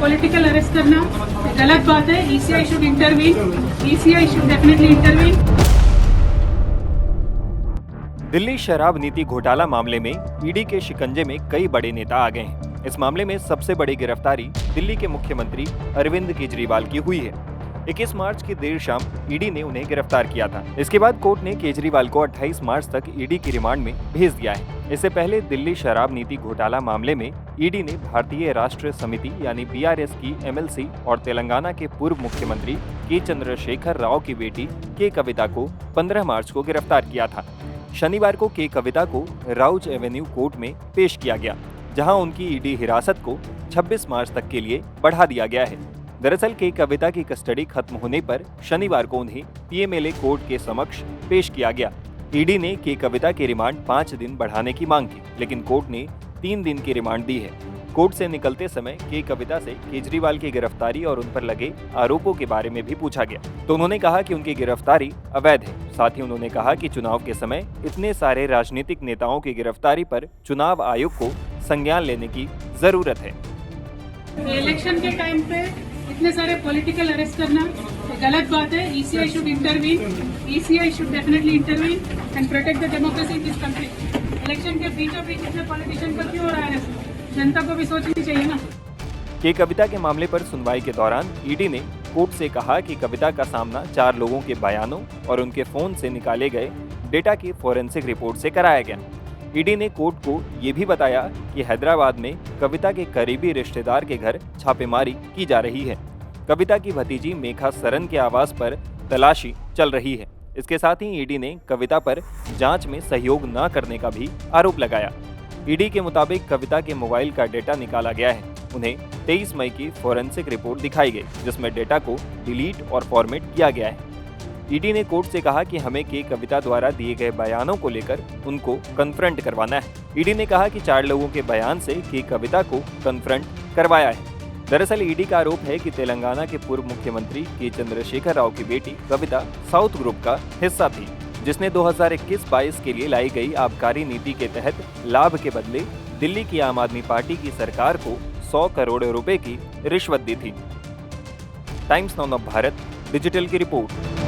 Political arrest करना गलत बात है। ECI should intervene, ECI should definitely intervene. Delhi शराब नीति घोटाला मामले में ईडी के शिकंजे में कई बड़े नेता आ गए हैं। इस मामले में सबसे बड़ी गिरफ्तारी दिल्ली के मुख्यमंत्री अरविंद केजरीवाल की हुई है। 21 मार्च की देर शाम ईडी ने उन्हें गिरफ्तार किया था। इसके बाद कोर्ट ने केजरीवाल को 28 मार्च तक ईडी की रिमांड में भेज दिया है। इससे पहले दिल्ली शराब नीति घोटाला मामले में ईडी ने भारतीय राष्ट्र समिति यानी बीआरएस की एमएलसी और तेलंगाना के पूर्व मुख्यमंत्री के चंद्रशेखर राव की बेटी के कविता को 15 मार्च को गिरफ्तार किया था। शनिवार को के कविता को राउज एवेन्यू कोर्ट में पेश किया गया, जहां उनकी ईडी हिरासत को 26 मार्च तक के लिए बढ़ा दिया गया है। दरअसल के कविता की कस्टडी खत्म होने पर शनिवार को उन्हें पीएमएलए कोर्ट के समक्ष पेश किया गया। ईडी ने के कविता की रिमांड 5 दिन बढ़ाने की मांग की, लेकिन कोर्ट ने 3 दिन की रिमांड दी है। कोर्ट से निकलते समय के कविता से केजरीवाल की गिरफ्तारी और उन पर लगे आरोपों के बारे में भी पूछा गया, तो उन्होंने कहा कि उनकी गिरफ्तारी अवैध है। साथ ही उन्होंने कहा कि चुनाव के समय इतने सारे राजनीतिक नेताओं की गिरफ्तारी पर चुनाव आयोग को संज्ञान लेने की जरूरत है। इलेक्शन के टाइम पे इतने सारे पॉलिटिकल अरेस्ट करना गलत बात है। ECI should intervene, ECI should definitely intervene and protect the democracy in this country. Election के बीचों बीच इतने पॉलिटिशियन पर क्यों हो रहा है? जनता को भी सोचनी चाहिए ना। के कविता के मामले पर सुनवाई के दौरान ईडी ने कोर्ट से कहा कि कविता का सामना 4 लोगों के बयानों और उनके फोन से निकाले गए डेटा की फोरेंसिक रिपोर्ट से कराया गया। ईडी ने कोर्ट को ये भी बताया कि हैदराबाद में कविता के करीबी रिश्तेदार के घर छापेमारी की जा रही है। कविता की भतीजी मेघा सरन के आवास पर तलाशी चल रही है। इसके साथ ही ईडी ने कविता पर जांच में सहयोग न करने का भी आरोप लगाया। ईडी के मुताबिक कविता के मोबाइल का डेटा निकाला गया है। उन्हें 23 मई की फोरेंसिक रिपोर्ट दिखाई गई, जिसमें डेटा को डिलीट और फॉर्मेट किया गया है। ईडी ने कोर्ट से कहा कि हमें के कविता द्वारा दिए गए बयानों को लेकर उनको कन्फ्रंट करवाना है। ईडी ने कहा कि 4 लोगों के बयान से के कविता को कन्फ्रंट करवाया है। दरअसल ईडी का आरोप है कि तेलंगाना के पूर्व मुख्यमंत्री के चंद्रशेखर राव की बेटी कविता साउथ ग्रुप का हिस्सा थी, जिसने 2021-22 के लिए लाई गई आबकारी नीति के तहत लाभ के बदले दिल्ली की आम आदमी पार्टी की सरकार को 100 करोड़ रुपए की रिश्वत दी थी। Times now of Bharat digital की रिपोर्ट।